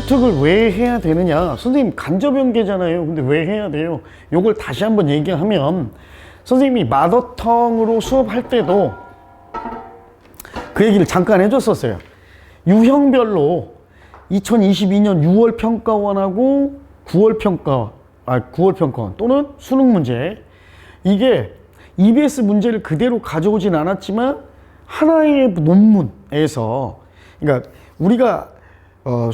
수특을 왜 해야 되느냐? 선생님 간접연계잖아요. 근데 왜 해야 돼요? 요걸 다시 한번 얘기하면 선생님이 마더텅으로 수업할 때도 그 얘기를 잠깐 해줬었어요. 유형별로 2022년 6월 평가원하고 9월 평가원 또는 수능 문제, 이게 EBS 문제를 그대로 가져오진 않았지만 하나의 논문에서, 그러니까 우리가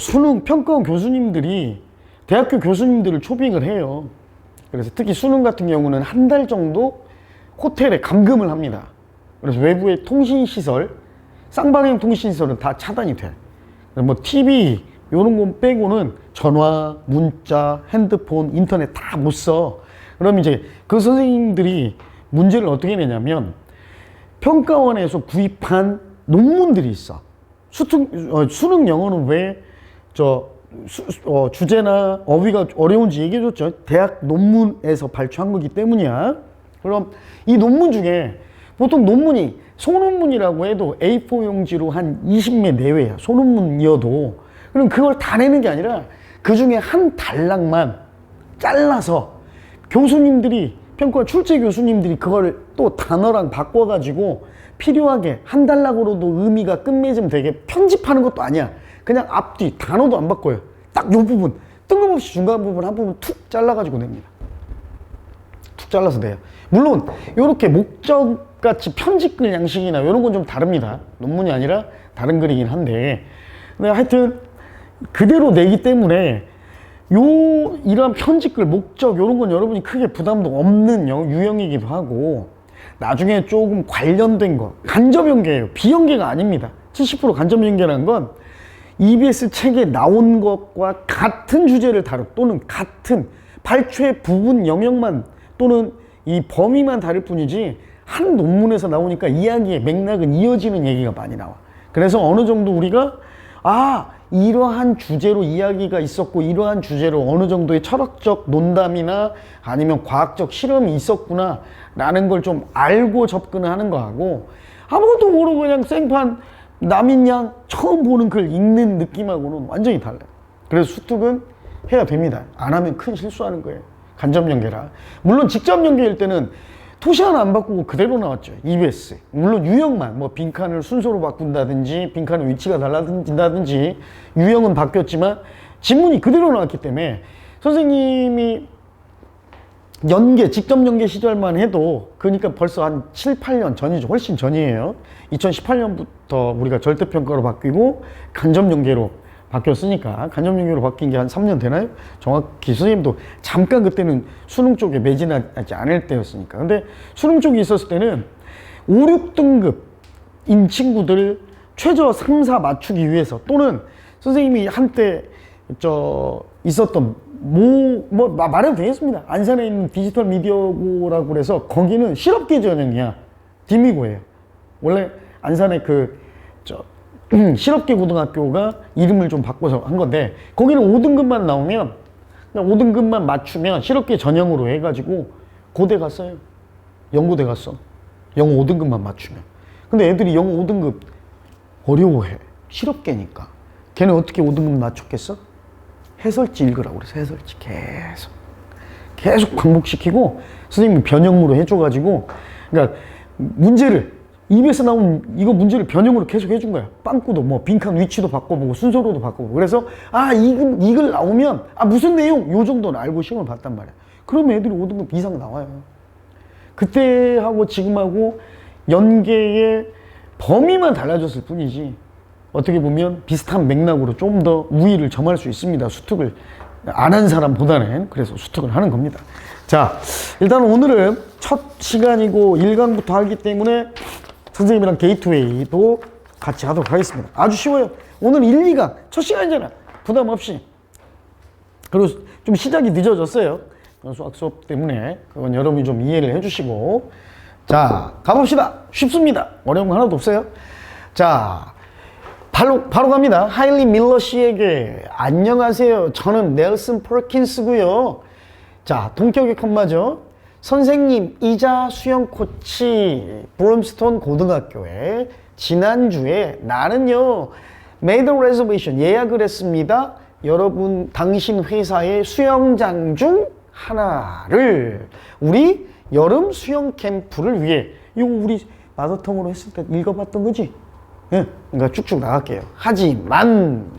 수능 평가원 교수님들이 대학교 교수님들을 초빙을 해요. 그래서 특히 수능 같은 경우는 한 달 정도 호텔에 감금을 합니다. 그래서 외부의 통신시설, 쌍방향 통신시설은 다 차단이 돼. 뭐 TV 요런 거 빼고는 전화, 문자, 핸드폰, 인터넷 다 못 써. 그럼 이제 그 선생님들이 문제를 어떻게 내냐면 평가원에서 구입한 논문들이 있어. 수능 영어는 왜 주제나 어휘가 어려운지 얘기해줬죠. 대학 논문에서 발표한 거기 때문이야. 그럼 이 논문 중에 보통 논문이 소논문이라고 해도 A4 용지로 한 20매 내외야. 소논문이어도. 그럼 그걸 다 내는 게 아니라 그 중에 한 단락만 잘라서 교수님들이, 평가 출제 교수님들이 그걸 또 단어랑 바꿔가지고 필요하게 한 단락으로도 의미가 끝맺음 되게 편집하는 것도 아니야. 그냥 앞뒤 단어도 안 바꿔요. 딱 요 부분 뜬금없이 중간 부분 한 부분 툭 잘라가지고 냅니다. 툭 잘라서 내요. 물론 이렇게 목적같이 편집글 양식이나 이런 건 좀 다릅니다. 논문이 아니라 다른 글이긴 한데, 근데 하여튼 그대로 내기 때문에 이러한 편집글 목적 이런 건 여러분이 크게 부담도 없는 유형이기도 하고, 나중에 조금 관련된 거 간접연계예요. 비연계가 아닙니다. 70% 간접연계라는 건 EBS 책에 나온 것과 같은 주제를 또는 같은 발췌 부분 영역만 또는 이 범위만 다를 뿐이지, 한 논문에서 나오니까 이야기의 맥락은 이어지는 얘기가 많이 나와. 그래서 어느 정도 우리가 이러한 주제로 이야기가 있었고 이러한 주제로 어느 정도의 철학적 논담이나 아니면 과학적 실험이 있었구나 라는 걸 좀 알고 접근을 하는 거하고, 아무것도 모르고 그냥 생판 남인 양 처음 보는 글 읽는 느낌하고는 완전히 달라요. 그래서 수특은 해야 됩니다. 안 하면 큰 실수하는 거예요. 간접연계라. 물론 직접연계일 때는 토시 하나 안 바꾸고 그대로 나왔죠. EBS. 물론 유형만, 뭐 빈칸을 순서로 바꾼다든지 빈칸의 위치가 달라진다든지 유형은 바뀌었지만 지문이 그대로 나왔기 때문에 선생님이 직접 연계 시절만 해도, 그러니까 벌써 한 7, 8년 전이죠. 훨씬 전이에요. 2018년부터 우리가 절대평가로 바뀌고 간접연계로 바뀌었으니까, 간접연계로 바뀐 게 한 3년 되나요? 정확히 선생님도 잠깐 그때는 수능 쪽에 매진하지 않을 때였으니까. 근데 수능 쪽에 있었을 때는 5, 6등급인 친구들 최저 3, 4 맞추기 위해서, 또는 선생님이 한때 있었던 말해도 되겠습니다. 안산에 있는 디지털 미디어고라고 그래서 거기는 실업계 전형이야. 디미고예요. 원래 안산에 실업계 고등학교가 이름을 좀 바꿔서 한 건데, 거기는 5등급만 나오면, 5등급만 맞추면 실업계 전형으로 해가지고 고대 갔어요. 영고대 갔어. 영어 5등급만 맞추면. 근데 애들이 영어 5등급 어려워해. 실업계니까. 걔는 어떻게 5등급 맞췄겠어? 해설지 읽으라고 그래서 해설지 계속 반복시키고 선생님이 변형으로 해줘가지고, 그러니까 문제를 EBS 나온 이거 문제를 변형으로 계속 해준 거야. 빵꾸도 뭐 빈칸 위치도 바꿔보고 순서로도 바꿔보고. 그래서 이글 나오면 무슨 내용 요 정도는 알고 시험을 봤단 말이야. 그러면 애들이 5등급 이상 나와요. 그때하고 지금하고 연계의 범위만 달라졌을 뿐이지, 어떻게 보면 비슷한 맥락으로 좀 더 우위를 점할 수 있습니다. 수특을 안 한 사람보다는. 그래서 수특을 하는 겁니다. 자, 일단 오늘은 첫 시간이고 1강부터 하기 때문에 선생님이랑 게이트웨이도 같이 하도록 하겠습니다. 아주 쉬워요. 오늘 1, 2강 첫 시간이잖아. 부담 없이. 그리고 좀 시작이 늦어졌어요. 수학 수업 때문에. 그건 여러분이 좀 이해를 해주시고. 자, 가봅시다. 쉽습니다. 어려운 거 하나도 없어요. 자, 바로 갑니다. 하일리 밀러 씨에게 안녕하세요. 저는 넬슨 퍼킨스고요. 자, 동격의 컴마죠. 선생님이자 수영 코치 브롬스톤 고등학교에 지난주에 나는요 made a reservation 예약을 했습니다. 여러분 당신 회사의 수영장 중 하나를 우리 여름 수영 캠프를 위해 이거 우리 마더텅으로 했을 때 읽어봤던 거지? 예, 그러니까 쭉쭉 나갈게요. 하지만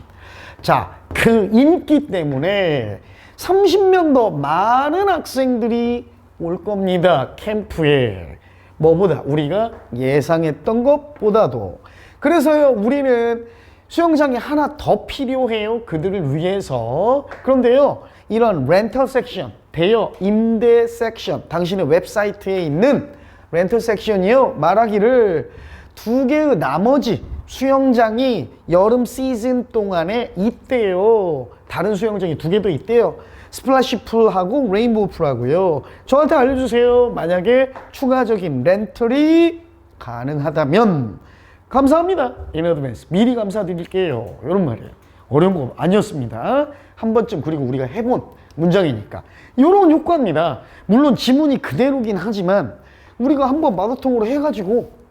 자, 그 인기 때문에 30명 더 많은 학생들이 올 겁니다. 캠프에. 뭐보다 우리가 예상했던 것보다도. 그래서요, 우리는 수영장이 하나 더 필요해요. 그들을 위해서. 그런데요, 이런 렌털 섹션, 대여 임대 섹션, 당신의 웹사이트에 있는 렌털 섹션이요, 말하기를 2개의 나머지 수영장이 여름 시즌 동안에 있대요. 다른 수영장이 2개 더 있대요. 스플래시 풀하고 레인보우 풀하고요. 저한테 알려주세요. 만약에 추가적인 렌털이 가능하다면 감사합니다. In advance. 미리 감사드릴게요. 이런 말이에요. 어려운 거 아니었습니다. 한 번쯤 그리고 우리가 해본 문장이니까. 이런 효과입니다. 물론 지문이 그대로긴 하지만 우리가 한번 마더텅으로 해가지고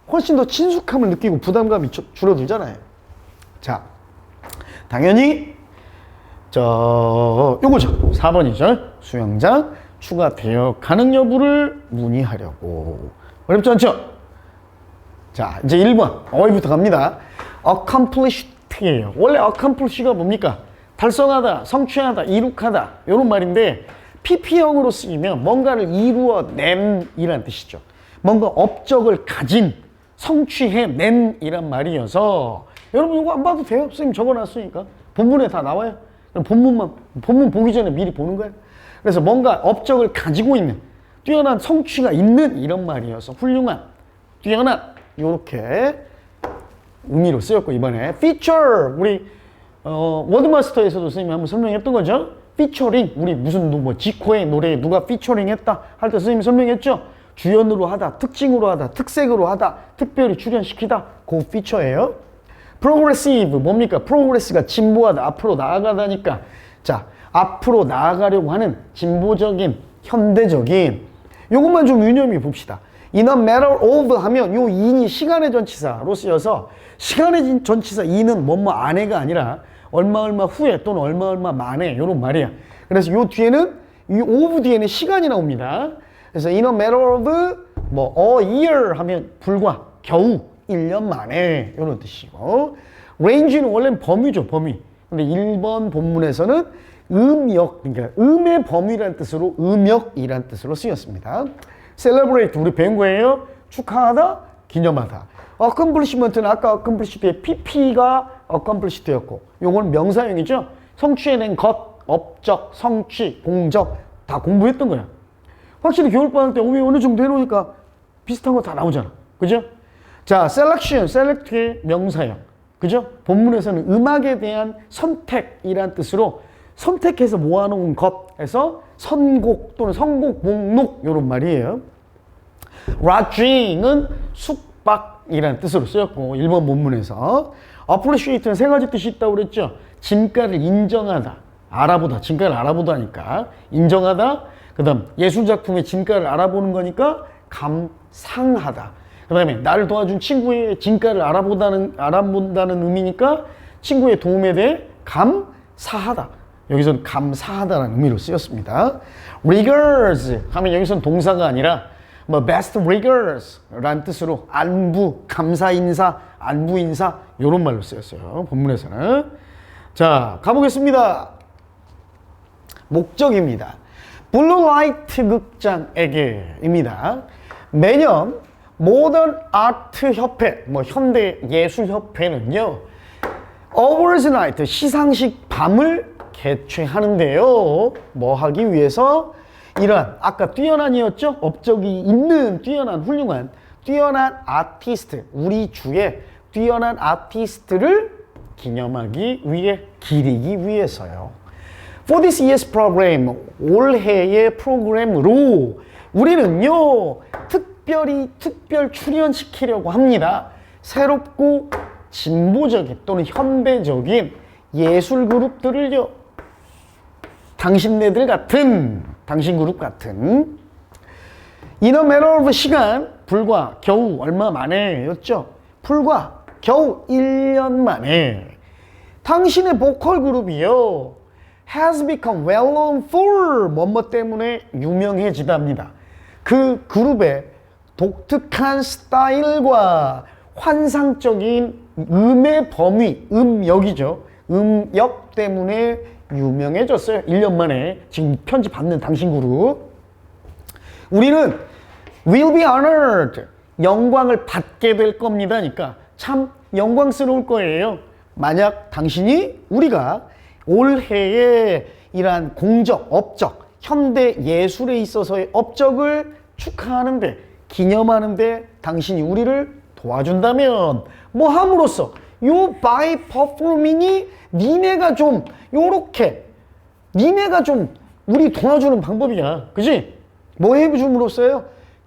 훨씬 더 친숙함을 느끼고 부담감이 줄어들잖아요. 자, 당연히 요거죠. 4번이죠. 수영장 추가 대여 가능 여부를 문의하려고. 어렵지 않죠? 자, 이제 1번 어휘부터 갑니다. accomplished예요. 원래 accomplish가 뭡니까? 달성하다, 성취하다, 이룩하다 이런 말인데 PP형으로 쓰이면 뭔가를 이루어냄이란 뜻이죠. 뭔가 업적을 가진, 성취해낸 이란 말이어서 여러분 이거 안 봐도 돼요. 선생님 적어놨으니까. 본문에 다 나와요. 본문 보기 전에 미리 보는 거예요. 그래서 뭔가 업적을 가지고 있는, 뛰어난 성취가 있는 이런 말이어서 훌륭한, 뛰어난 이렇게 의미로 쓰였고, 이번에 feature, 우리 워드마스터에서도 선생님이 한번 설명했던 거죠. 피처링, 우리 무슨 뭐 지코의 노래에 누가 피처링 했다 할 때 선생님이 설명했죠. 주연으로 하다, 특징으로 하다, 특색으로 하다, 특별히 출연시키다, 그 피처예요. progressive 뭡니까? progress가 진보하다, 앞으로 나아가다니까. 자, 앞으로 나아가려고 하는 진보적인, 현대적인. 요것만 좀 유념히 봅시다. in a matter of 하면 요 in이 시간의 전치사로 쓰여서 시간의 전치사 in은 뭐뭐 안에가 아니라 얼마 얼마 후에 또는 얼마 만에 요런 말이야. 그래서 요 뒤에는 이 of 뒤에는 시간이 나옵니다. 그래서 in a matter of 뭐 a year 하면 불과 겨우 1년 만에 이런 뜻이고, range는 원래는 범위죠, 범위. 근데 1번 본문에서는 음역, 그러니까 음의 범위라는 뜻으로 음역이라는 뜻으로 쓰였습니다. celebrate 우리 배운 거예요. 축하하다, 기념하다. accomplishment는 아까 accomplished의 pp가 accomplished였고, 요건 명사형이죠. 성취해낸 것, 업적, 성취, 공적 다 공부했던 거야. 확실히 겨울방학 때 오면 어느 정도 해놓으니까 비슷한 거 다 나오잖아. 그죠? 자, selection, select의 명사형. 그죠? 본문에서는 음악에 대한 선택이란 뜻으로 선택해서 모아놓은 것에서 선곡 또는 선곡 목록 이런 말이에요. lodging은 숙박이란 뜻으로 쓰였고, 1번 본문에서 appreciate는 3가지 뜻이 있다고 그랬죠. 진가를 인정하다, 알아보다, 진가를 알아보다니까 인정하다. 그 다음 예술작품의 진가를 알아보는 거니까 감상하다. 그 다음에 나를 도와준 친구의 진가를 알아본다는 의미니까 친구의 도움에 대해 감사하다. 여기서는 감사하다라는 의미로 쓰였습니다. regards 하면 여기서는 동사가 아니라 뭐 best regards 라는 뜻으로 안부, 감사 인사, 안부 인사 이런 말로 쓰였어요. 본문에서는. 자, 가보겠습니다. 목적입니다. 블루라이트 극장에게입니다. 매년 모던 아트 협회, 뭐 현대 예술 협회는요, 어워즈 나이트 시상식 밤을 개최하는데요. 뭐 하기 위해서? 이러한 아까 뛰어난이었죠? 업적이 있는 뛰어난 훌륭한 뛰어난 아티스트, 우리 주의 뛰어난 아티스트를 기념하기 위해, 기리기 위해서요. For this year's program, 올해의 프로그램으로 우리는요, 특별 출연시키려고 합니다. 새롭고 진보적인 또는 현대적인 예술 그룹들을요, 당신네들 같은, 당신 그룹 같은 in a matter of 시간, 불과 겨우 얼마 만에였죠. 불과 겨우 1년 만에 당신의 보컬 그룹이요. has become well known for 뭐뭐 때문에 유명해지답니다. 그 그룹의 독특한 스타일과 환상적인 음의 범위, 음역이죠. 음역 때문에 유명해졌어요. 1년 만에 지금 편지 받는 당신 그룹. 우리는 will be honored. 영광을 받게 될 겁니다니까 참 영광스러울 거예요. 만약 당신이 우리가 올해의 이러한 공적, 업적, 현대 예술에 있어서의 업적을 축하하는데, 기념하는데 당신이 우리를 도와준다면 뭐 함으로써 요 by performing이 니네가 좀 요렇게 니네가 좀 우리 도와주는 방법이야. 그지? 뭐 해줌으로써요?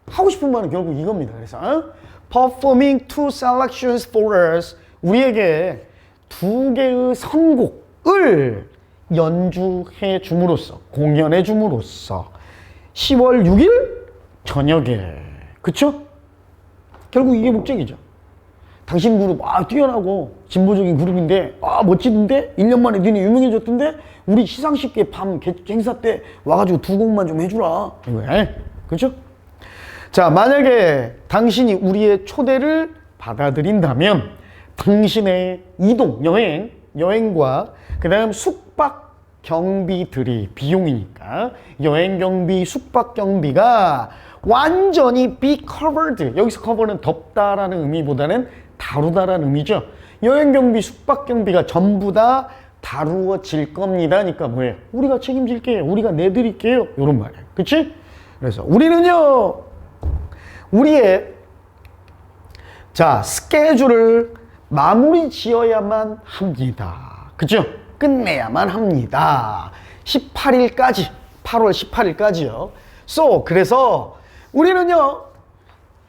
하고 싶은 말은 결국 이겁니다. 그래서 performing two selections for us, 우리에게 두 개의 선곡을 연주해 줌으로써, 공연해 줌으로써 10월 6일 저녁에, 그쵸? 결국 이게 목적이죠. 당신 그룹 뛰어나고 진보적인 그룹인데 멋지던데 1년 만에 니네 유명해졌던데 우리 시상식에 밤 행사 때 와가지고 두 곡만 좀 해주라. 그쵸? 자, 만약에 당신이 우리의 초대를 받아들인다면 당신의 이동, 여행과 그 다음 숙박 경비들이 비용이니까 여행 경비, 숙박 경비가 완전히 be covered. 여기서 cover는 덮다라는 의미보다는 다루다라는 의미죠. 여행 경비, 숙박 경비가 전부 다 다루어질 겁니다. 그러니까 뭐예요? 우리가 책임질게요. 우리가 내드릴게요. 이런 말이에요. 그치? 그래서 우리는요, 우리의 스케줄을 마무리 지어야만 합니다. 그죠? 끝내야만 합니다. 18일까지, 8월 18일까지요. 그래서 우리는요,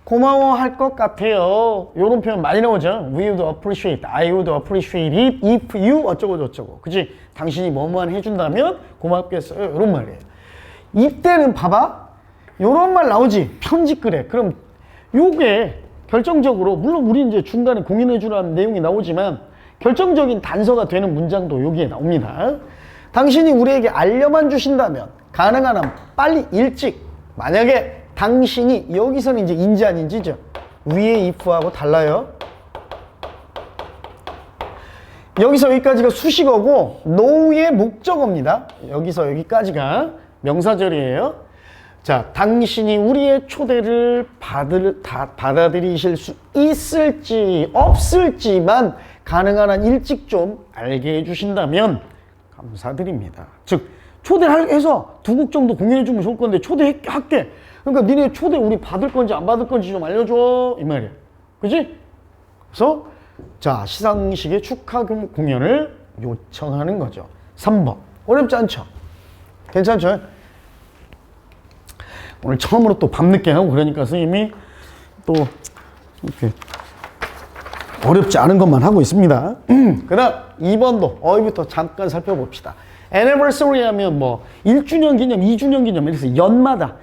고마워할 것 같아요. 이런 표현 많이 나오죠. We would appreciate, I would appreciate it if you 어쩌고 저쩌고. 그치? 당신이 뭐뭐만 해준다면 고맙겠어요. 이런 말이에요. 이때는 봐봐. 요런 말 나오지. 편집글에. 그럼 요게 결정적으로, 물론 우리 이제 중간에 공인해주라는 내용이 나오지만 결정적인 단서가 되는 문장도 여기에 나옵니다. 당신이 우리에게 알려만 주신다면 가능한 한 빨리 일찍, 만약에 당신이, 여기서는 이제 인지 아닌지죠. 위에 if하고 달라요. 여기서 여기까지가 수식어고 know의 목적어입니다. 여기서 여기까지가 명사절이에요. 자, 당신이 우리의 초대를 받아들이실 수 있을지 없을지만 가능한 한 일찍 좀 알게 해주신다면 감사드립니다. 즉, 초대해서 두 곡 정도 공연해주면 좋을 건데 초대할게. 그러니까 니네 초대 우리 받을 건지 안 받을 건지 좀 알려줘. 이 말이야. 그지? 그래서 자, 시상식의 축하 공연을 요청하는 거죠. 3번. 어렵지 않죠? 괜찮죠? 오늘 처음으로 또 밤늦게 하고 그러니까 선생님이 또 이렇게 어렵지 않은 것만 하고 있습니다. 그 다음 2번도 어휘부터 잠깐 살펴봅시다. anniversary 하면 뭐 1주년 기념, 2주년 기념, 이래서 연마다,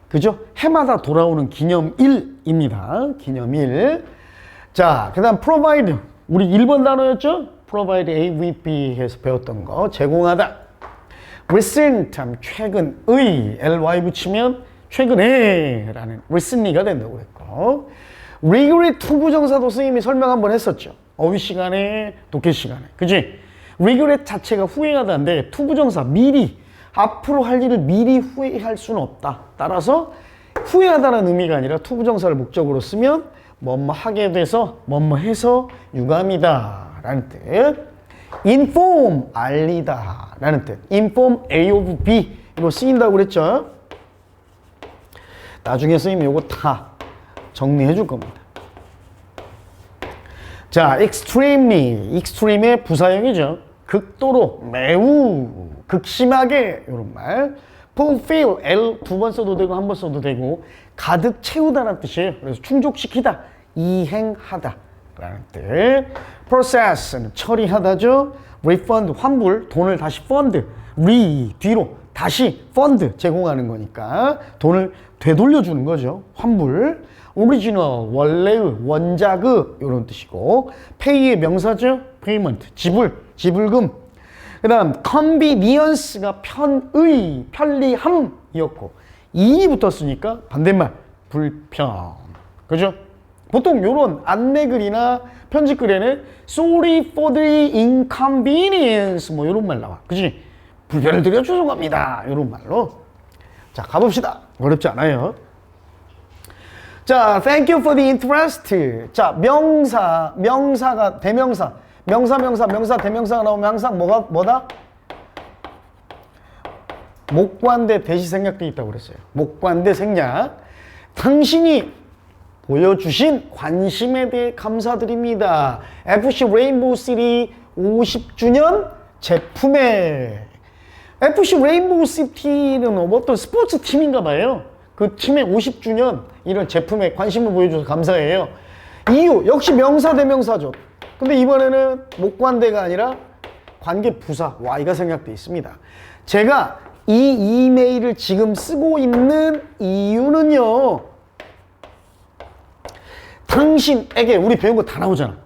그죠? 해마다 돌아오는 기념일입니다. 기념일. 자, 그 다음 provide. 우리 1번 단어였죠? provide A with B 해서 배웠던 거. 제공하다. recent 하면 최근의, ly 붙이면 최근에 라는 recently가 된다고 그랬고, regret 투부정사도 선생님이 설명 한번 했었죠. 어휘 시간에, 독해 시간에. 그치? regret 자체가 후회하다인데 투부정사, 미리, 앞으로 할 일을 미리 후회할 수는 없다. 따라서 후회하다는 의미가 아니라 투부정사를 목적으로 쓰면 뭐뭐 하게 돼서 뭐뭐 해서 유감이다 라는 뜻. inform, 알리다 라는 뜻. inform A of B 이거 쓰인다고 그랬죠. 나중에 선생님이 이거 다 정리해 줄 겁니다. 자, extremely, extreme의 부사형이죠. 극도로, 매우, 극심하게 이런 말. fulfill, L 두 번 써도 되고 한 번 써도 되고 가득 채우다라는 뜻이에요. 그래서 충족시키다, 이행하다 라는 뜻. process는 처리하다죠. refund, 환불, 돈을 다시 fund, 뒤로 다시 fund 제공하는 거니까 돈을 되돌려주는 거죠. 환불. original, 원래의, 원작의 이런 뜻이고 pay의 명사죠. payment, 지불, 지불금. 그 다음 convenience가 편의, 편리함이었고 인이 붙었으니까 반대말 불편. 그죠? 보통 요런 안내글이나 편집글에는 sorry for the inconvenience 뭐 요런 말 나와. 그지? 불편을 드려 죄송합니다. 요런 말로. 자, 가봅시다. 어렵지 않아요. 자, thank you for the interest. 자, 명사가 대명사. 명사, 대명사가 나오면 항상 뭐다? 목관대 대시 생략돼 있다고 그랬어요. 목관대 생략. 당신이 보여주신 관심에 대해 감사드립니다. FC 레인보우 시티 50주년 제품에. FC 레인보우 시티는 어떤 스포츠 팀인가 봐요. 그 팀의 50주년 이런 제품에 관심을 보여줘서 감사해요. 이유 역시 명사 대명사죠. 근데 이번에는 목관대가 아니라 관계부사 Y가 생략돼 있습니다. 제가 이 이메일을 지금 쓰고 있는 이유는요, 당신에게. 우리 배운 거 다 나오잖아.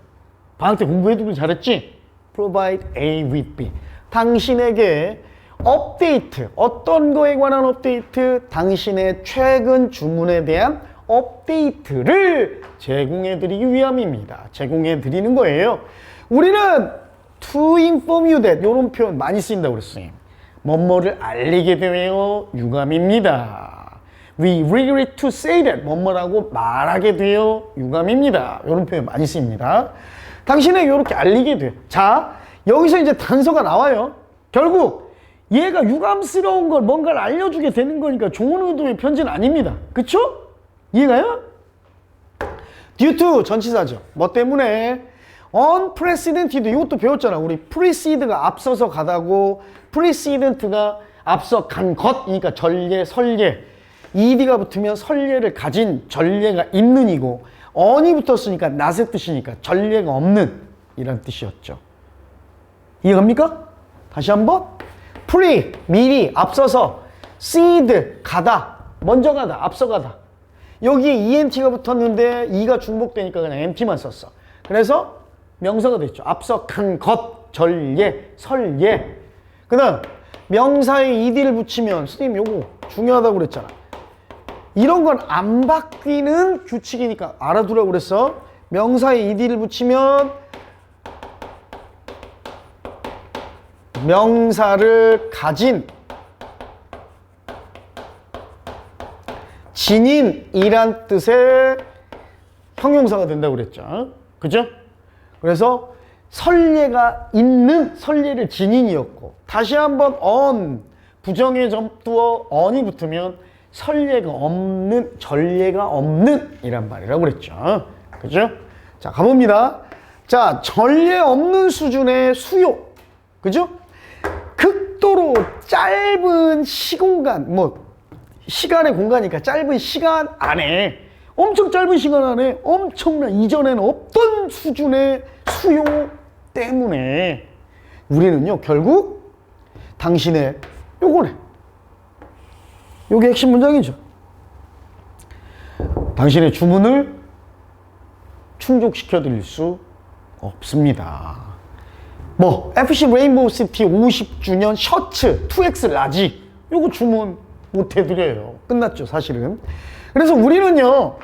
방학 때 공부해두길 잘했지? Provide A with B. 당신에게 업데이트, 어떤 거에 관한 업데이트? 당신의 최근 주문에 대한 업데이트를 제공해드리기 위함입니다. 제공해드리는 거예요. 우리는 to inform you that 이런 표현 많이 쓰인다고 그랬어요. 뭐뭐를 알리게 되어 유감입니다. We regret to say that 뭐뭐라고 말하게 되어 유감입니다. 이런 표현 많이 쓰입니다. 당신에게 이렇게 알리게 돼요. 자, 여기서 이제 단서가 나와요. 결국 얘가 유감스러운 걸 뭔가를 알려주게 되는 거니까 좋은 의도의 편지는 아닙니다. 그쵸? 이해가요? due to 전치사죠. 뭐 때문에? unprecedented. 이것도 배웠잖아. 우리 precede가 앞서서 가다고, precedent가 앞서 간 것이니까 전례, 설례. ed가 붙으면 설례를 가진, 전례가 있는 이고, on이 붙었으니까 not의 뜻이니까 전례가 없는 이런 뜻이었죠. 이해갑니까? 다시 한번. pre, 미리, 앞서서. cede, 가다, 먼저 가다, 앞서 가다. 여기에 ent가 붙었는데 e가 중복되니까 그냥 empty만 썼어. 그래서 명사가 됐죠. 앞서 간 것, 전례, 설례. 그 다음 명사에 ed를 붙이면, 선생님 요거 중요하다고 그랬잖아. 이런 건 안 바뀌는 규칙이니까 알아두라고 그랬어. 명사에 ed를 붙이면 명사를 가진, 지닌이란 뜻의 형용사가 된다고 그랬죠. 그죠? 그래서 설례가 있는, 설례를 지닌이었고, 다시 한번 on, 부정의 접두어 on이 붙으면 설례가 없는, 전례가 없는 이란 말이라고 그랬죠. 그죠? 자, 가봅니다. 자, 전례 없는 수준의 수요. 그죠? 극도로 짧은 시공간, 뭐 시간의 공간이니까 짧은 시간 안에, 엄청 짧은 시간 안에 엄청난, 이전에는 없던 수준의 수요 때문에 우리는요, 결국 당신의 요거네. 요게 핵심 문장이죠. 당신의 주문을 충족시켜 드릴 수 없습니다. 뭐 FC 레인보우 시티 50주년 셔츠 2X 라지 요거 주문 못 해드려요. 끝났죠, 사실은. 그래서 우리는요,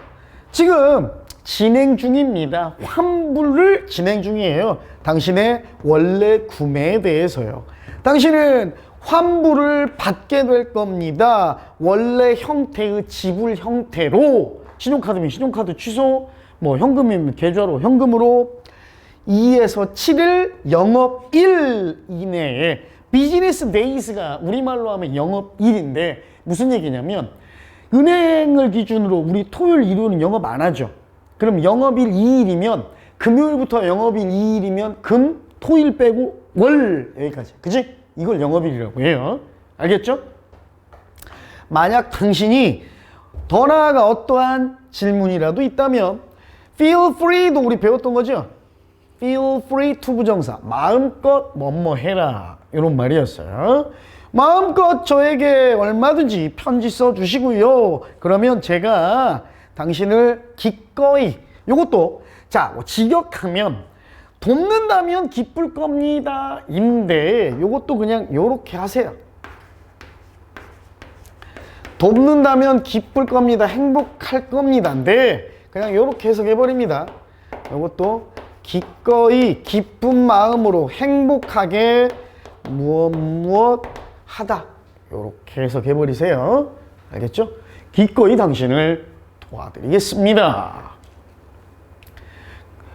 지금 진행 중입니다. 환불을 진행 중이에요. 당신의 원래 구매에 대해서요. 당신은 환불을 받게 될 겁니다. 원래 형태의 지불 형태로, 신용카드면 신용카드 취소, 뭐 현금이면 계좌로 현금으로 2에서 7일 영업일 이내에, 비즈니스 데이즈가 우리말로 하면 영업일인데 무슨 얘기냐면, 은행을 기준으로 우리 토요일, 일요일은 영업 안 하죠. 그럼 영업일 2일이면 금요일부터 영업일 2일이면 금, 토일 빼고 월, 여기까지. 그치? 이걸 영업일이라고 해요. 알겠죠? 만약 당신이 더 나아가 어떠한 질문이라도 있다면 feel free도 우리 배웠던 거죠? feel free to 부정사, 마음껏 뭐뭐 해라, 이런 말이었어요. 마음껏 저에게 얼마든지 편지 써주시고요. 그러면 제가 당신을 기꺼이, 요것도 자, 직역하면 돕는다면 기쁠 겁니다. 인데 요것도 그냥 요렇게 하세요. 돕는다면 기쁠 겁니다. 행복할 겁니다인데 그냥 요렇게 해석해 버립니다. 요것도 기꺼이 기쁜 마음으로 행복하게 무엇 하다. 요렇게 해석해 버리세요. 알겠죠? 기꺼이 당신을 도와드리겠습니다.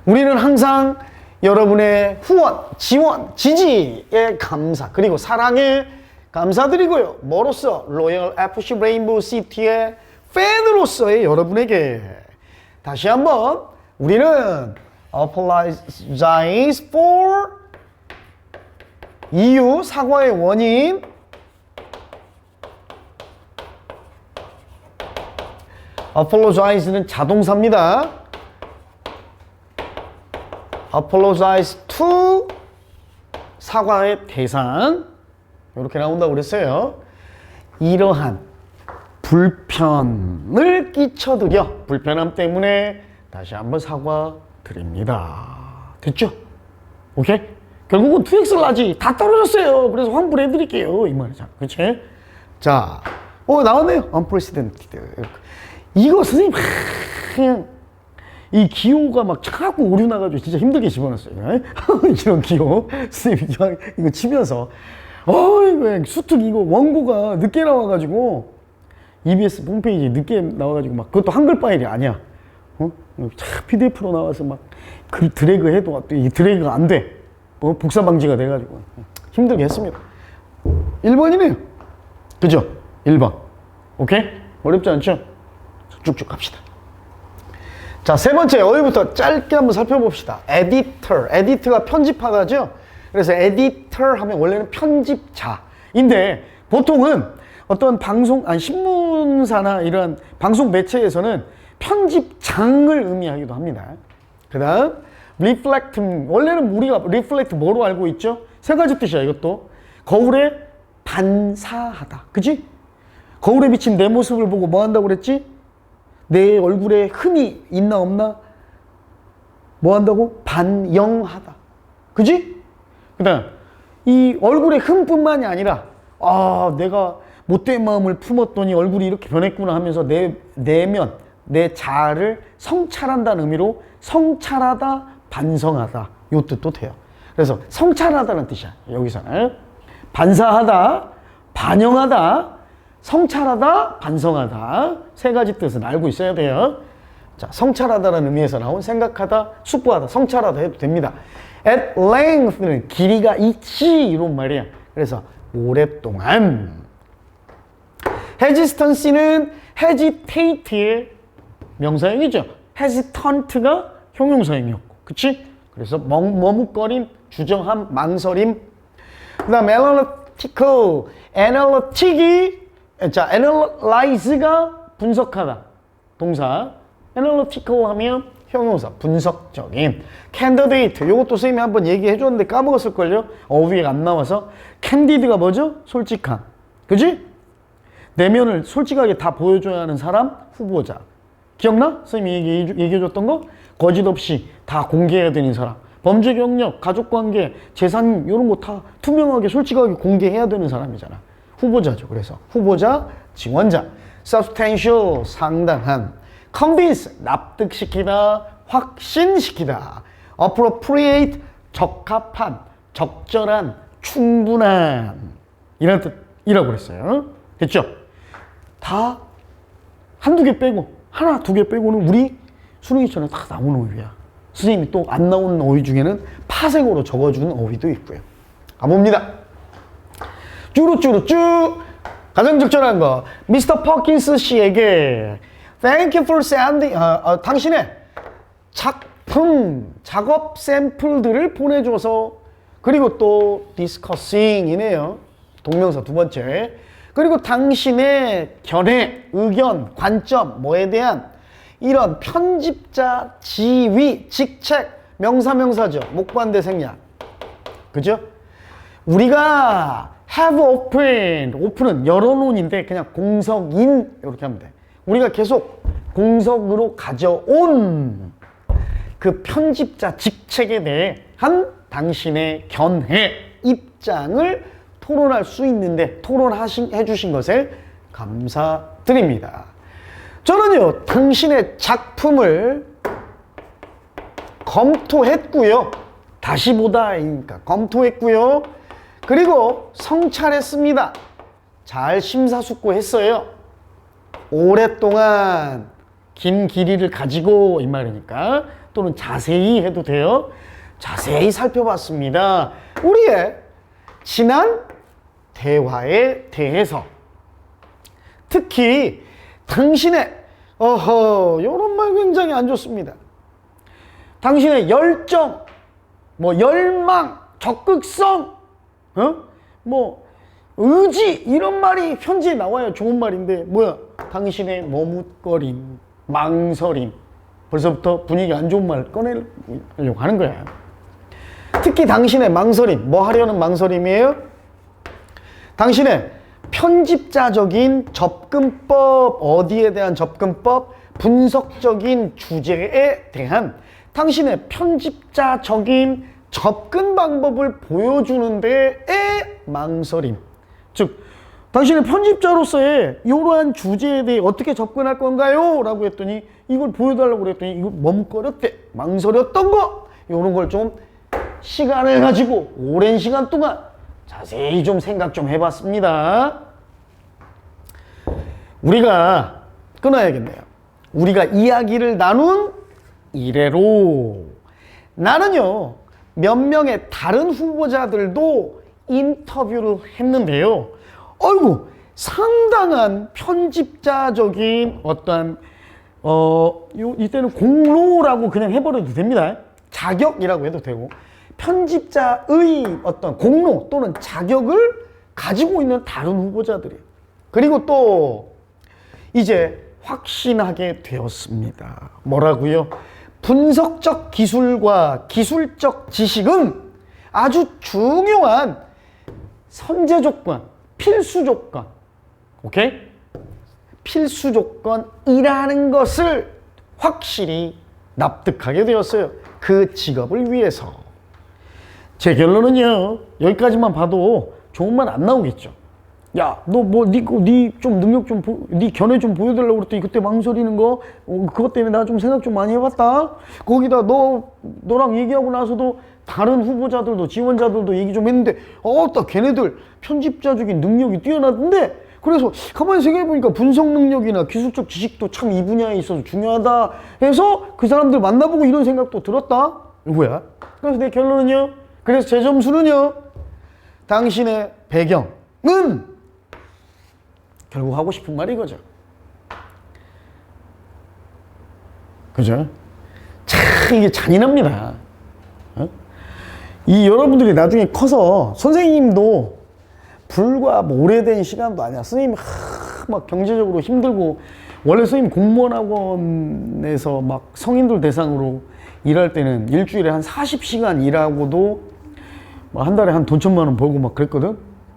우리는 항상 여러분의 후원, 지원, 지지에 감사, 그리고 사랑에 감사드리고요. 뭐로써? 로열 FC 레인보우 시티의 팬으로서의 여러분에게 다시 한번 우리는 apologize for 이유, 사과의 원인, apologize는 자동사입니다. apologize to 사과의 대상 이렇게 나온다고 그랬어요. 이러한 불편을 끼쳐드려 불편함 때문에 다시 한번 사과드립니다. 됐죠? 오케이? 결국은 2x 라지 다 떨어졌어요. 그래서 환불해드릴게요. 이 말이잖아. 그치? 자, 나왔네요. unprecedented. 이거 선생님 그냥 이 기호가 막 자꾸 오류 나가지고 진짜 힘들게 집어넣었어요. 이런 기호 선생님이 이거 치면서 이거 수특 이거 원고가 늦게 나와가지고 EBS 홈페이지 늦게 나와가지고 막 그것도 한글 파일이 아니야. PDF로 나와서 막 글 드래그 해도 이 드래그가 안 돼. 복사 방지가 돼가지고 힘들게 했습니다. 1번이네요. 그죠? 1번. 오케이? 어렵지 않죠? 쭉쭉 갑시다. 자, 세 번째 어휘부터 짧게 한번 살펴봅시다. 에디터. 에디터가 편집하다죠? 그래서 에디터 하면 원래는 편집자인데 보통은 어떤 신문사나 이런 방송 매체에서는 편집장을 의미하기도 합니다. 그 다음, reflect. 원래는 우리가 reflect 뭐로 알고 있죠? 세 가지 뜻이야, 이것도. 거울에 반사하다. 그치? 거울에 비친 내 모습을 보고 뭐 한다고 그랬지? 내 얼굴에 흠이 있나 없나? 뭐 한다고? 반영하다. 그지? 그 다음, 이 얼굴에 흠뿐만이 아니라, 내가 못된 마음을 품었더니 얼굴이 이렇게 변했구나 하면서 내면, 내 자아를 성찰한다는 의미로 성찰하다, 반성하다. 요 뜻도 돼요. 그래서 성찰하다는 뜻이야. 여기서는. 반사하다, 반영하다, 성찰하다, 반성하다. 세 가지 뜻은 알고 있어야 돼요. 자, 성찰하다라는 의미에서 나온 생각하다, 숙고하다, 성찰하다 해도 됩니다. At length는 길이가 있지 이런 말이야. 그래서 오랫동안. hesitancy는 hesitate의 명사형이죠. hesitant가 형용사형이었고, 그치? 그래서 머뭇거림, 주저함, 망설임. 그 다음 analytical, analyze가 분석하다, 동사. analytical 하면 형용사, 분석적인. candidate, 요것도 선생님이 한번 얘기해 줬는데 까먹었을걸요? 어휘가 안 나와서. candidate가 뭐죠? 솔직한. 그지? 내면을 솔직하게 다 보여줘야 하는 사람, 후보자. 기억나? 선생님이 얘기해 줬던 거? 거짓 없이 다 공개해야 되는 사람. 범죄 경력, 가족관계, 재산 이런 거 다 투명하게 솔직하게 공개해야 되는 사람이잖아. 후보자죠. 그래서 후보자, 지원자. substantial, 상당한. convince, 납득시키다, 확신시키다. appropriate, 적합한, 적절한, 충분한. 이런 뜻이라고 그랬어요. 됐죠? 다 한두 개 빼고, 하나, 두 개 빼고는 우리 수능이처럼 다 나오는 어휘야. 선생님이 또 안 나오는 어휘 중에는 파생어로 적어주는 어휘도 있고요. 가봅니다. 쭈루쭈루쭈. 가장 적절한 거. 미스터 퍼킨스 씨에게 Thank you for sending. 당신의 작품, 작업 샘플들을 보내줘서. 그리고 또 discussing이네요. 동명사 두 번째. 그리고 당신의 견해, 의견, 관점, 뭐에 대한 이런 편집자, 지위, 직책, 명사죠. 목반대 생략. 그죠? 우리가 have opened, open은 열어놓은인데 그냥 공석인 이렇게 하면 돼. 우리가 계속 공석으로 가져온 그 편집자 직책에 대해 당신의 견해, 입장을 토론할 수 있는데 토론해 주신 것에 감사드립니다. 저는요, 당신의 작품을 검토했고요. 다시 보다니까 검토했고요. 그리고 성찰했습니다. 잘 심사숙고했어요. 오랫동안 긴 길이를 가지고 이 말이니까, 또는 자세히 해도 돼요. 자세히 살펴봤습니다. 우리의 지난 대화에 대해서, 특히 당신의 이런 말 굉장히 안 좋습니다. 당신의 열정, 열망, 적극성, 의지, 이런 말이 편지에 나와야 좋은 말인데, 당신의 머뭇거림, 망설임. 벌써부터 분위기 안 좋은 말 꺼내려고 하는 거야. 특히 당신의 망설임, 뭐 하려는 망설임이에요? 당신의 편집자적인 접근법, 어디에 대한 접근법, 분석적인 주제에 대한 당신의 편집자적인 접근 방법을 보여주는 데에 망설임. 즉, 당신의 편집자로서의 이러한 주제에 대해 어떻게 접근할 건가요? 라고 했더니, 이걸 보여달라고 그랬더니 이거 머뭇거렸대, 망설였던 거, 이런 걸 좀 시간을 가지고 오랜 시간 동안 자세히 좀 생각 좀 해봤습니다. 우리가 끊어야겠네요. 우리가 이야기를 나눈 이래로 나는요, 몇 명의 다른 후보자들도 인터뷰를 했는데요. 어이구, 상당한 편집자적인 어떤 이때는 공로라고 그냥 해버려도 됩니다. 자격이라고 해도 되고, 편집자의 어떤 공로 또는 자격을 가지고 있는 다른 후보자들이에요. 그리고 또 이제 확신하게 되었습니다. 뭐라고요? 분석적 기술과 기술적 지식은 아주 중요한 선제 조건, 필수 조건, 오케이? 필수 조건이라는 것을 확실히 납득하게 되었어요. 그 직업을 위해서. 제 결론은요, 여기까지만 봐도 좋은 말 안 나오겠죠. 야, 너 네 좀 능력 좀, 네 견해 좀 보여달라고 그랬더니 그때 망설이는 거, 그것 때문에 나 좀 생각 좀 많이 해봤다. 거기다 너랑 얘기하고 나서도 다른 후보자들도, 지원자들도 얘기 좀 했는데, 딱 걔네들 편집자적인 능력이 뛰어나던데, 그래서 가만히 생각해보니까 분석 능력이나 기술적 지식도 참 이 분야에 있어서 중요하다 해서 그 사람들 만나보고 이런 생각도 들었다. 이거야. 그래서 내 결론은요, 그래서 제 점수는요, 당신의 배경은 결국 하고 싶은 말이 이거죠. 그죠? 참 이게 잔인합니다. 이 여러분들이 나중에 커서, 선생님도 불과 오래된 시간도 아니야. 선생님 막 경제적으로 힘들고, 원래 선생님 공무원 학원에서 막 성인들 대상으로 일할 때는 일주일에 한 40시간 일하고도 한 달에 한 돈 1,000만 원 벌고 막 그랬거든.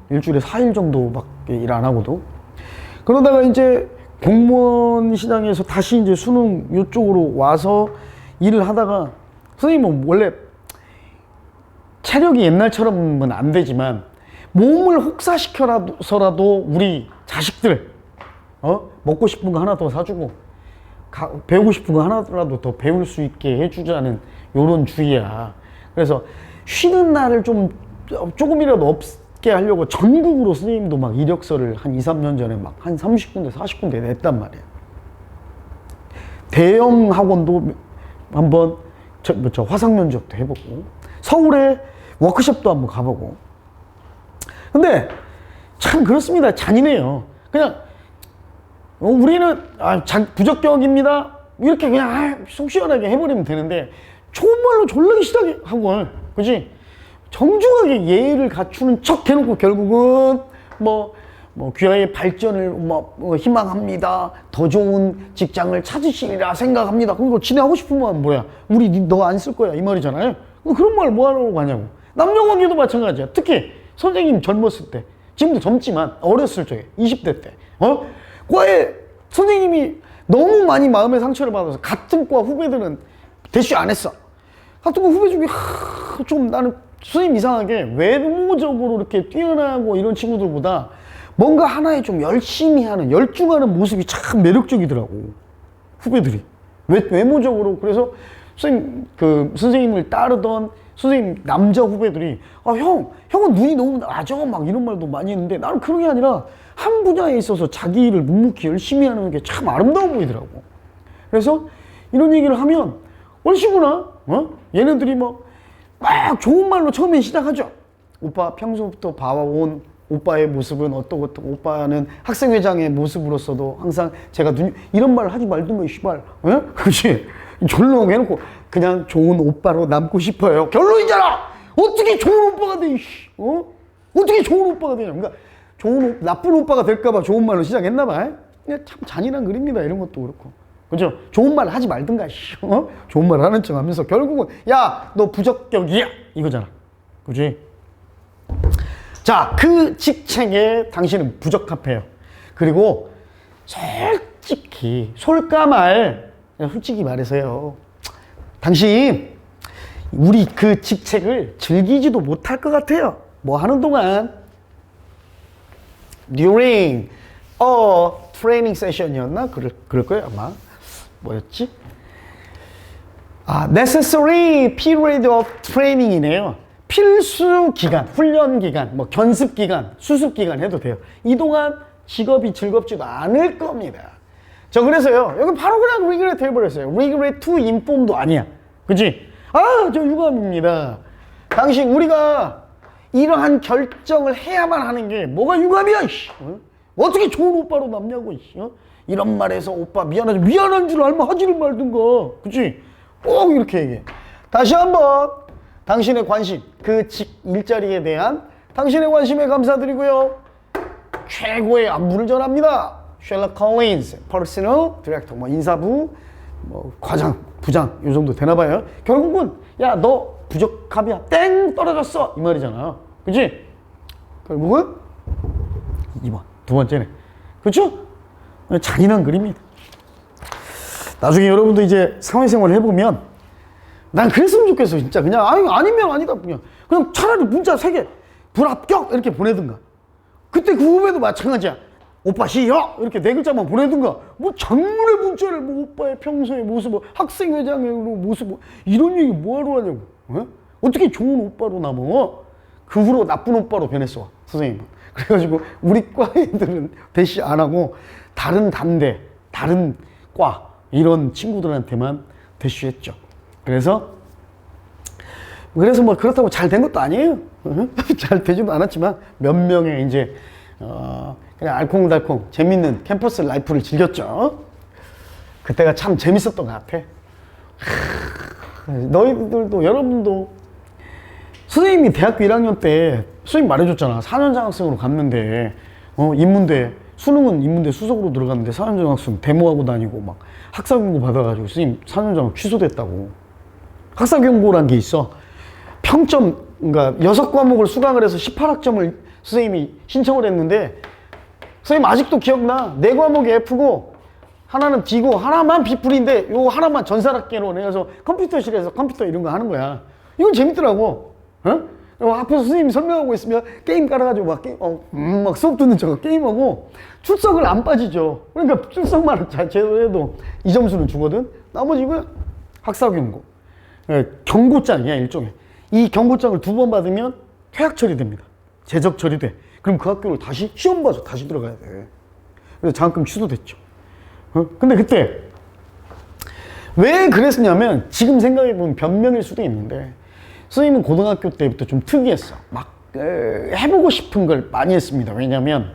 일주일에 4일 정도밖에 일 안 하고도. 그러다가 이제 공무원 시장에서 다시 이제 수능 이쪽으로 와서 일을 하다가, 선생님은 원래 체력이 옛날처럼은 안 되지만 몸을 혹사시켜서라도 우리 자식들 먹고 싶은 거 하나 더 사주고 배우고 싶은 거 하나라도 더 배울 수 있게 해주자는 요런 주의야. 그래서 쉬는 날을 조금이라도 없게 하려고 전국으로 선생님도 막 이력서를 한 2, 3년 전에 막 한 30군데 40군데 냈단 말이야. 대형 학원도 한번 저 화상 면접도 해보고, 서울에 워크숍도 한번 가보고. 근데 참 그렇습니다. 잔인해요. 그냥 우리는 부적격입니다 이렇게 그냥 속 시원하게 해버리면 되는데, 좋은 말로 졸라기 시작하고, 그지? 정중하게 예의를 갖추는 척 해놓고 결국은 귀하의 발전을 희망합니다. 더 좋은 직장을 찾으시리라 생각합니다. 그럼 지네 하고 싶은 말은 뭐야? 너 안 쓸 거야 이 말이잖아요. 그런 말 뭐하러 가냐고. 남녀관계도 마찬가지야. 특히 선생님 젊었을 때, 지금도 젊지만 어렸을 적에 20대 때 과에 선생님이 너무 많이 마음의 상처를 받아서 같은 과 후배들은 대쉬 안 했어. 하여튼 그 후배 중에 좀 나는 선생님 이상하게 외모적으로 이렇게 뛰어나고 이런 친구들보다 뭔가 하나에 좀 열심히 하는, 열중하는 모습이 참 매력적이더라고. 후배들이. 외모적으로. 그래서 선생님을 따르던 선생님 남자 후배들이 형은 눈이 너무 낮아 막 이런 말도 많이 했는데 나는 그런 게 아니라 한 분야에 있어서 자기 일을 묵묵히 열심히 하는 게 참 아름다워 보이더라고. 그래서 이런 얘기를 하면 얼씨구나 얘네들이 막 좋은 말로 처음에 시작하죠. 오빠 평소부터 봐온 오빠의 모습은 어떠고 오빠는 학생회장의 모습으로서도 항상 제가 이런 말 하지 말든가 씨발 그렇지 졸로 해놓고 그냥 좋은 오빠로 남고 싶어요. 결론이잖아. 어떻게 좋은 오빠가 돼? 어떻게 좋은 오빠가 되냐. 그러니까 나쁜 오빠가 될까봐 좋은 말로 시작했나봐. 참 잔인한 글입니다. 이런 것도 그렇고. 그죠? 좋은 말 하지 말든가. 좋은 말 하는 척 하면서 결국은 야, 너 부적격이야. 이거잖아. 그지? 자, 그 직책에 당신은 부적합해요. 그리고 솔직히 솔직히 말해서요. 당신 우리 그 직책을 즐기지도 못할 것 같아요. 뭐 하는 동안 during a training session이었나? 그럴 거예요 아마. 뭐였지? necessary period of training이네요. 필수 기간, 훈련 기간, 뭐 견습 기간, 수습 기간 해도 돼요. 이 동안 직업이 즐겁지도 않을 겁니다. 저 그래서요, 여기 바로 그냥 regret 해버렸어요. regret to inform도 아니야. 그치? 저 유감입니다. 당신, 우리가 이러한 결정을 해야만 하는 게 뭐가 유감이야, 어떻게 좋은 오빠로 남냐고, 이런 말해서 오빠 미안한 줄 알면 하지를 말든가. 그치? 꼭 이렇게 얘기해. 다시 한번 당신의 관심, 그 일자리에 대한 당신의 관심에 감사드리고요. 최고의 안부를 전합니다. 셜록 콜린스, 퍼스널 디렉터, 뭐 인사부, 뭐 과장, 부장 이 정도 되나 봐요. 결국은 야, 너 부적합이야. 땡 떨어졌어. 이 말이잖아. 그치? 결국은 2번, 두 번째네. 그쵸? 잔인한 그림이다. 나중에 여러분도 이제 사회생활을 해보면 난 그랬으면 좋겠어. 진짜 그냥 아니면 아니다. 그냥 차라리 문자 3개 불합격 이렇게 보내든가. 그때 그 후배도 마찬가지야. 오빠 싫어 이렇게 4글자만 보내든가. 뭐 장문의 문자를 뭐 오빠의 평소의 모습, 학생회장의 모습, 이런 얘기 뭐하러 하냐고. 어떻게 좋은 오빠로 남어? 그 후로 나쁜 오빠로 변했어 선생님은. 그래가지고 우리 과 애들은 대시 안 하고 다른 단대, 다른 과 이런 친구들한테만 대시했죠. 그래서 뭐 그렇다고 잘 된 것도 아니에요. 잘 되지도 않았지만 몇 명의 이제 그냥 알콩달콩 재밌는 캠퍼스 라이프를 즐겼죠. 그때가 참 재밌었던 것 같아. 너희들도, 여러분도 선생님이 대학교 1학년 때 선생님 말해줬잖아. 4년 장학생으로 갔는데 인문대 수능은 인문대 수석으로 들어갔는데 4년 장학생 데모하고 다니고 막 학사경고 받아가지고 선생님 4년 장학 취소됐다고. 학사경고란 게 있어. 평점, 그러니까 6과목을 수강을 해서 18학점을 선생님이 신청을 했는데 선생님 아직도 기억나. 4과목이 F고 하나는 D고 하나만 B풀인데 요 하나만 전산학계로 해서 컴퓨터실에서 컴퓨터 이런 거 하는 거야. 이건 재밌더라고. 앞에서 선생님이 설명하고 있으면 게임 깔아가지고 막 수업 듣는 척 게임하고 출석을 안 빠지죠. 그러니까 출석만 잘 제대로 해도 이 점수는 주거든. 나머지 이거 학사경고. 경고장이야 일종의. 이 경고장을 2번 받으면 퇴학 처리됩니다. 재적 처리돼. 그럼 그 학교를 다시 시험 봐서 다시 들어가야 돼. 그래서 장학금 취소됐죠. 근데 그때 왜 그랬냐면 지금 생각해보면 변명일 수도 있는데 선생님은 고등학교 때부터 좀 특이했어. 막 해보고 싶은 걸 많이 했습니다. 왜냐면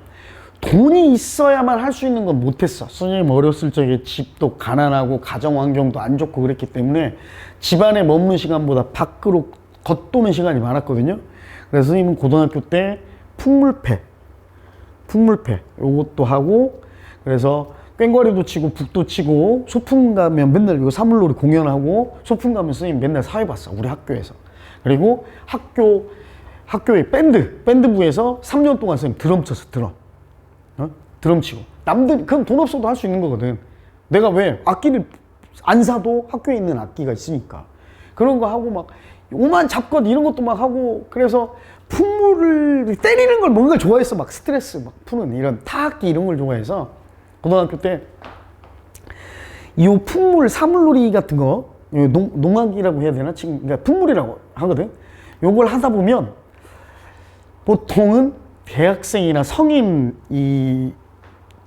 돈이 있어야만 할 수 있는 건 못했어. 선생님 어렸을 적에 집도 가난하고 가정 환경도 안 좋고 그랬기 때문에 집안에 머무는 시간보다 밖으로 겉도는 시간이 많았거든요. 그래서 선생님은 고등학교 때 풍물패 요것도 하고, 그래서 꽹과리도 치고 북도 치고 소풍 가면 맨날 이거 사물놀이 공연하고 소풍 가면 선생님 맨날 사회 봤어. 우리 학교에서. 그리고 학교의 밴드부에서 3년 동안 선생님 드럼 쳤어. 드럼 치고. 남들 그럼 돈 없어도 할 수 있는 거거든. 내가 왜 악기를 안 사도 학교에 있는 악기가 있으니까. 그런 거 하고 막 오만 잡것 이런 것도 막 하고 그래서 풍물을 때리는 걸 뭔가 좋아했어. 막 스트레스 막 푸는 이런 타악기 이런 걸 좋아해서 고등학교 때 이 풍물 사물놀이 같은 거 농악이라고 해야 되나? 지금 그러니까 풍물이라고 하거든. 요걸 하다 보면 보통은 대학생이나 성인 이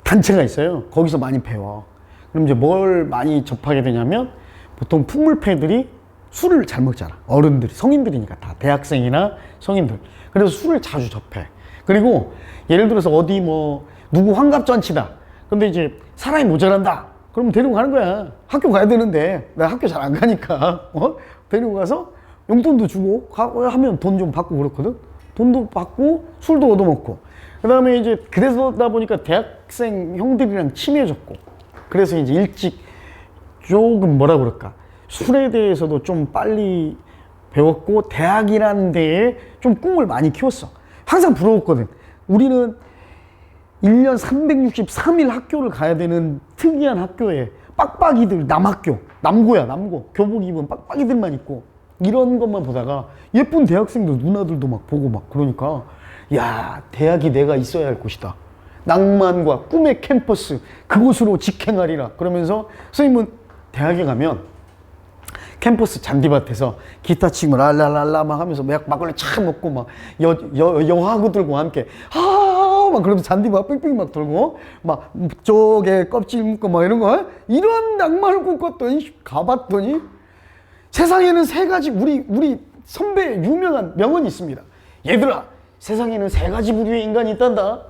단체가 있어요. 거기서 많이 배워. 그럼 이제 뭘 많이 접하게 되냐면 보통 풍물패들이 술을 잘 먹잖아. 어른들이, 성인들이니까 다 대학생이나 성인들. 그래서 술을 자주 접해. 그리고 예를 들어서 어디 뭐 누구 환갑잔치다. 근데 이제 사람이 모자란다. 그럼 데리고 가는 거야. 학교 가야 되는데 나 학교 잘 안 가니까 데리고 가서 용돈도 주고 하면 돈 좀 받고 그렇거든. 돈도 받고 술도 얻어먹고 그 다음에 이제 그러다 보니까 대학생 형들이랑 친해졌고 그래서 이제 일찍 조금 뭐라 그럴까 술에 대해서도 좀 빨리 배웠고 대학이라는 데에 좀 꿈을 많이 키웠어. 항상 부러웠거든. 우리는 1년 363일 학교를 가야 되는 특이한 학교에 빡빡이들 남학교, 남고야 남고 교복 입은 빡빡이들만 있고 이런 것만 보다가 예쁜 대학생들 누나들도 막 보고 막 그러니까 야 대학이 내가 있어야 할 곳이다. 낭만과 꿈의 캠퍼스 그곳으로 직행하리라. 그러면서 선생님은 대학에 가면 캠퍼스 잔디밭에서 기타 치고 랄랄랄라 막 하면서 막걸리 참 먹고 막 여하구들과 함께 막 그러면서 잔디밭 뺑뺑 막 돌고 막 쪽에 껍질 묶고 막 이런 거 이런 낭만을 꿈꿨더니 가봤더니 세상에는 세 가지 우리 선배 유명한 명언이 있습니다. 얘들아 세상에는 세 가지 부류의 인간이 있단다.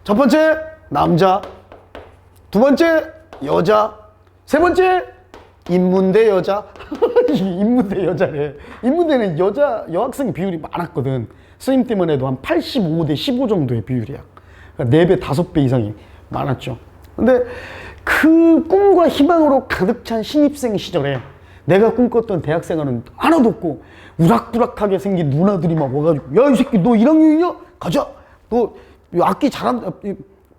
첫 번째 남자, 두 번째 여자, 세 번째 인문대 여자. 인문대 여자래. 인문대는 여학생 비율이 많았거든. 선생님 때문에 해도 한 85대 15 정도의 비율이야. 그러니까 4배, 5배 이상이 많았죠. 근데 그 꿈과 희망으로 가득 찬 신입생 시절에 내가 꿈꿨던 대학생활은 하나도 없고 우락부락하게 생긴 누나들이 막 와가지고 야 이 새끼 너 1학년이냐? 가자. 너 악기 잘한다.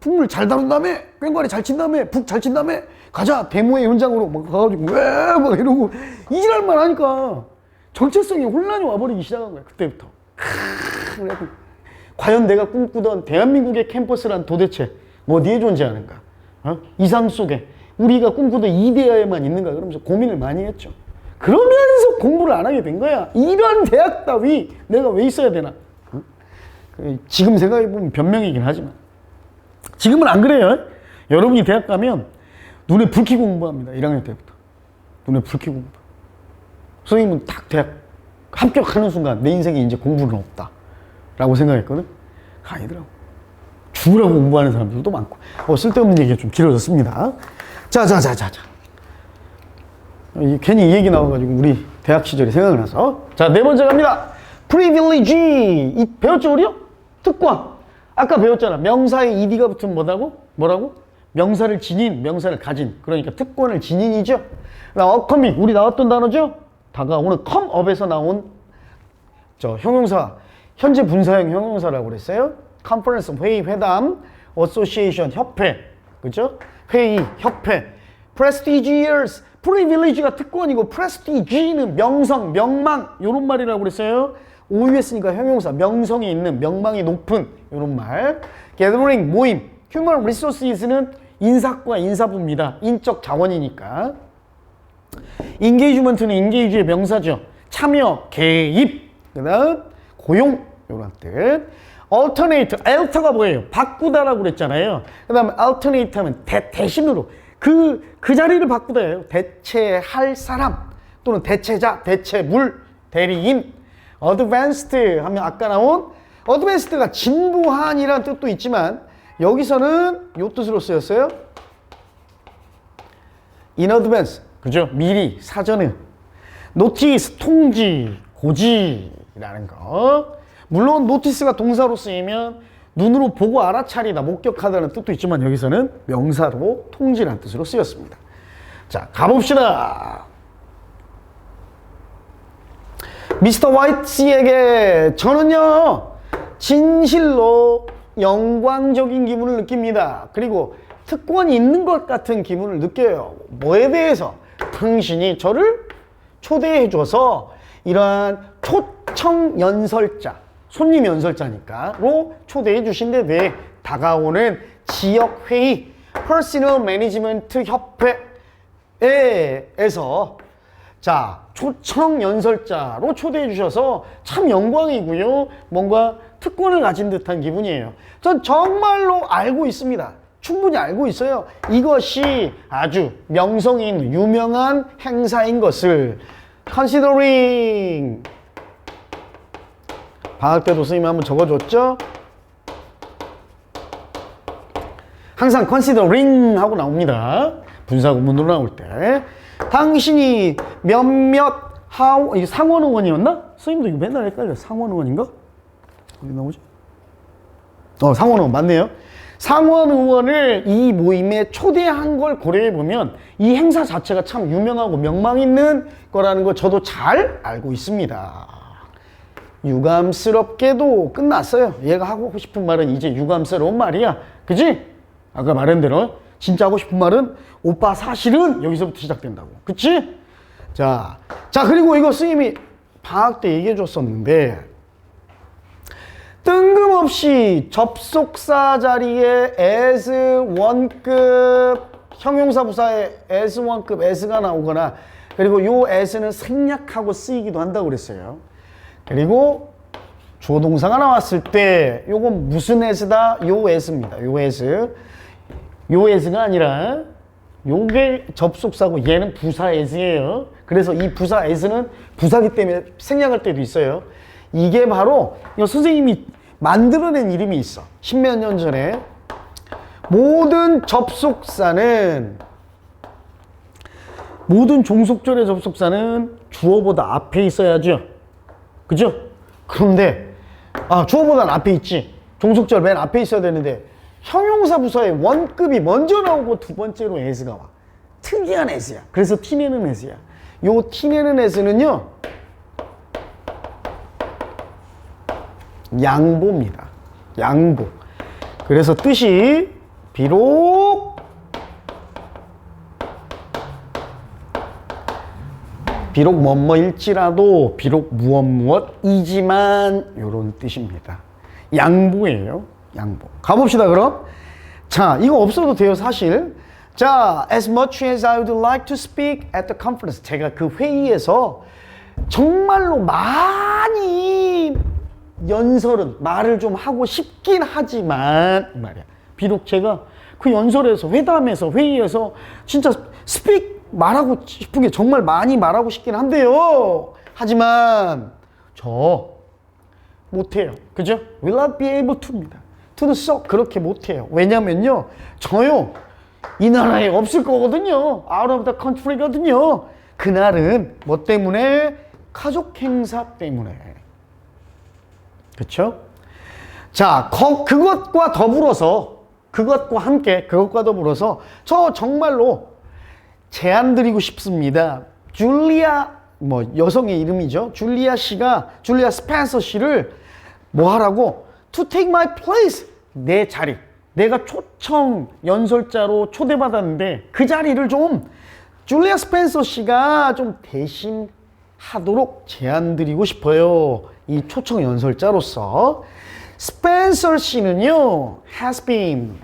풍물 잘 다룬다며? 꽹과리 잘 친다며? 북 잘 친다며? 가자 데모의 현장으로 막 가가지고 왜 막 이러고 이질할만 하니까 정체성이 혼란이 와버리기 시작한 거야. 그때부터. 그래갖고 과연 내가 꿈꾸던 대한민국의 캠퍼스란 도대체 어디에 존재하는가? 이상 속에 우리가 꿈꾸던 이데아에만 있는가? 그러면서 고민을 많이 했죠. 그러면서 공부를 안 하게 된 거야. 이런 대학 따위 내가 왜 있어야 되나? 지금 생각해보면 변명이긴 하지만 지금은 안 그래요. 여러분이 대학 가면 눈에 불 켜고 공부합니다. 1학년 때부터 눈에 불 켜고 공부. 선생님은 딱 대학 합격하는 순간 내 인생에 이제 공부는 없다 라고 생각했거든. 아니더라고. 죽으라고 공부하는 사람들도 많고. 쓸데없는 얘기가 좀 길어졌습니다. 자. 괜히 이 얘기 나와가지고 우리 대학 시절이 생각이 나서. 자, 네 번째 갑니다. privilege. 배웠죠, 우리요? 특권. 아까 배웠잖아. 명사에 ed가 붙으면 뭐라고? 명사를 지닌, 명사를 가진. 그러니까 특권을 지닌이죠. coming. 우리 나왔던 단어죠? 다가오는 come up에서 나온 형용사. 현재 분사형 형용사라고 그랬어요. conference, 회의, 회담. association, 협회. 그죠? 회의, 협회. prestigious, privilege가 특권이고 prestige는 명성, 명망 이런 말이라고 그랬어요. OUS니까 형용사, 명성이 있는, 명망이 높은 이런 말. gathering, 모임. human resources는 인사과 인사부입니다. 인적 자원이니까. engagement는 engage의 명사죠. 참여, 개입. 그 다음 고용 이런 뜻. alternate, alter가 뭐예요? 바꾸다라고 그랬잖아요. 그 다음에 alternate 하면 대신으로 그 자리를 바꾸다예요. 대체할 사람 또는 대체자, 대체물, 대리인. advanced 하면 아까 나온 advanced가 진보한이라는 뜻도 있지만 여기서는 이 뜻으로 쓰였어요. in advance, 그죠? 미리, 사전에. notice, 통지, 고지라는 거. 물론 notice가 동사로 쓰이면 눈으로 보고 알아차리다, 목격하다는 뜻도 있지만 여기서는 명사로 통지라는 뜻으로 쓰였습니다. 자, 가봅시다. 미스터 화이트 씨에게 저는요 진실로 영광적인 기분을 느낍니다. 그리고 특권이 있는 것 같은 기분을 느껴요. 뭐에 대해서? 당신이 저를 초대해줘서 이러한 초청 연설자, 손님 연설자니까로 초대해 주신데 왜 다가오는 지역회의, 퍼스널 매니지먼트 협회에서 자, 초청 연설자로 초대해 주셔서 참 영광이고요. 뭔가 특권을 가진 듯한 기분이에요. 전 정말로 알고 있습니다. 충분히 알고 있어요. 이것이 아주 명성이 있는 유명한 행사인 것을. considering 방학 때도 선생님이 한번 적어줬죠? 항상 considering 하고 나옵니다. 분사구문으로 나올 때. 당신이 몇몇 이게 상원 의원이었나? 선생님도 이거 맨날 헷갈려. 상원 의원인가? 어디 나오지? 상원 의원 맞네요. 상원 의원을 이 모임에 초대한 걸 고려해 보면 이 행사 자체가 참 유명하고 명망 있는 거라는 걸 저도 잘 알고 있습니다. 유감스럽게도 끝났어요. 얘가 하고 싶은 말은 이제 유감스러운 말이야. 그치? 아까 말한 대로 진짜 하고 싶은 말은 오빠 사실은 여기서부터 시작된다고. 그치? 자 그리고 이거 선생님이 방학 때 얘기해 줬었는데 뜬금없이 접속사 자리에 as 1급 형용사 부사에 as 1급 as가 나오거나 그리고 요 as는 생략하고 쓰이기도 한다고 그랬어요. 그리고 주어 동사가 나왔을 때 요건 무슨 as다? 요 as입니다. 요 as. 요 as가 아니라 요게 접속사고 얘는 부사 as예요. 그래서 이 부사 as는 부사기 때문에 생략할 때도 있어요. 이게 바로 선생님이 만들어낸 이름이 있어. 십몇 년 전에 모든 접속사는 모든 종속절의 접속사는 주어보다 앞에 있어야죠. 그죠? 그런데 주어보다는 앞에 있지. 종속절 맨 앞에 있어야 되는데 형용사 부사의 원급이 먼저 나오고 두 번째로 as가 와. 특이한 as야. 그래서 티내는 as야. 요 티내는 as는요 양보입니다. 양보. 그래서 뜻이 비록 뭐뭐일지라도 비록 무엇이지만 이런 뜻입니다. 양보예요. 양보. 가봅시다 그럼. 자, 이거 없어도 돼요 사실. 자, as much as I would like to speak at the conference. 제가 그 회의에서 정말로 많이 연설은 말을 좀 하고 싶긴 하지만 말이야. 비록 제가 그 연설에서 회담에서 회의에서 진짜 말하고 싶은 게 정말 많이 말하고 싶긴 한데요. 하지만 저 못해요. 그죠? Will not be able to입니다. to the so 그렇게 못해요. 왜냐면요. 저요. 이 나라에 없을 거거든요. out of the country거든요. 그날은 뭐 때문에? 가족 행사 때문에. 그렇죠? 자, 그것과 더불어서 저 정말로 제안 드리고 싶습니다. 줄리아 여성의 이름이죠. 줄리아 스펜서 씨를 뭐 하라고? To take my place. 내 자리. 내가 초청 연설자로 초대받았는데 그 자리를 좀 줄리아 스펜서 씨가 좀 대신하도록 제안 드리고 싶어요. 이 초청 연설자로서. 스펜서 씨는요, has been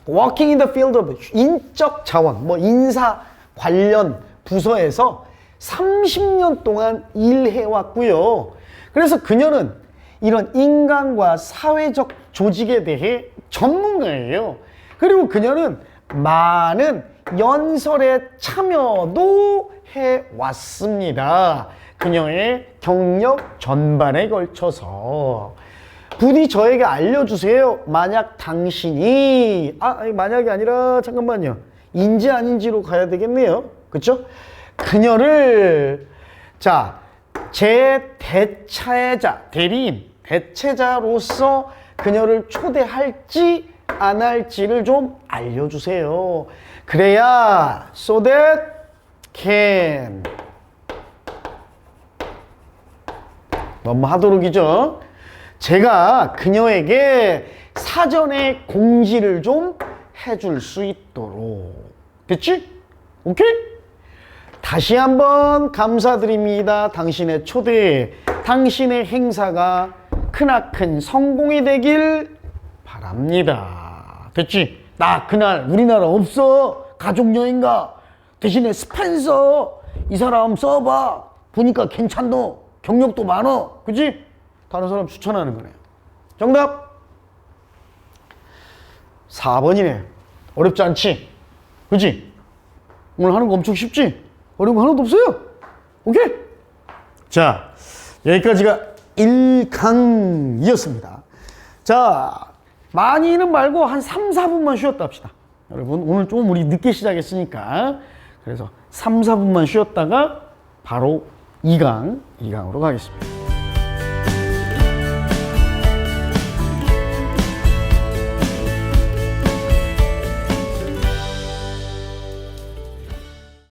working in the field of 인적 자원, 인사 관련 부서에서 30년 동안 일해왔고요. 그래서 그녀는 이런 인간과 사회적 조직에 대해 전문가예요. 그리고 그녀는 많은 연설에 참여도 해왔습니다. 그녀의 경력 전반에 걸쳐서. 부디 저에게 알려주세요. 만약 당신이 만약이 아니라 잠깐만요. 인지 아닌지로 가야 되겠네요. 그렇죠? 그녀를 제 대체자로서 그녀를 초대할지 안 할지를 좀 알려주세요. 그래야 so that can 너무 하도록이죠. 제가 그녀에게 사전에 공지를 좀 해줄 수 있도록. 됐지? 오케이? 다시 한번 감사드립니다. 당신의 초대, 당신의 행사가 크나큰 성공이 되길 바랍니다. 됐지? 나 그날 우리나라 없어. 가족여행가. 대신에 스펜서 이 사람 써봐. 보니까 괜찮노. 경력도 많어. 그치? 다른 사람 추천하는 거네요. 정답 4번이네. 어렵지 않지? 그치? 오늘 하는 거 엄청 쉽지? 어려운 거 하나도 없어요. 오케이? 자, 여기까지가 1강이었습니다. 자, 많이는 말고 한 3, 4분만 쉬었다 합시다. 여러분, 오늘 좀 우리 늦게 시작했으니까. 그래서 3, 4분만 쉬었다가 바로 2강으로 가겠습니다.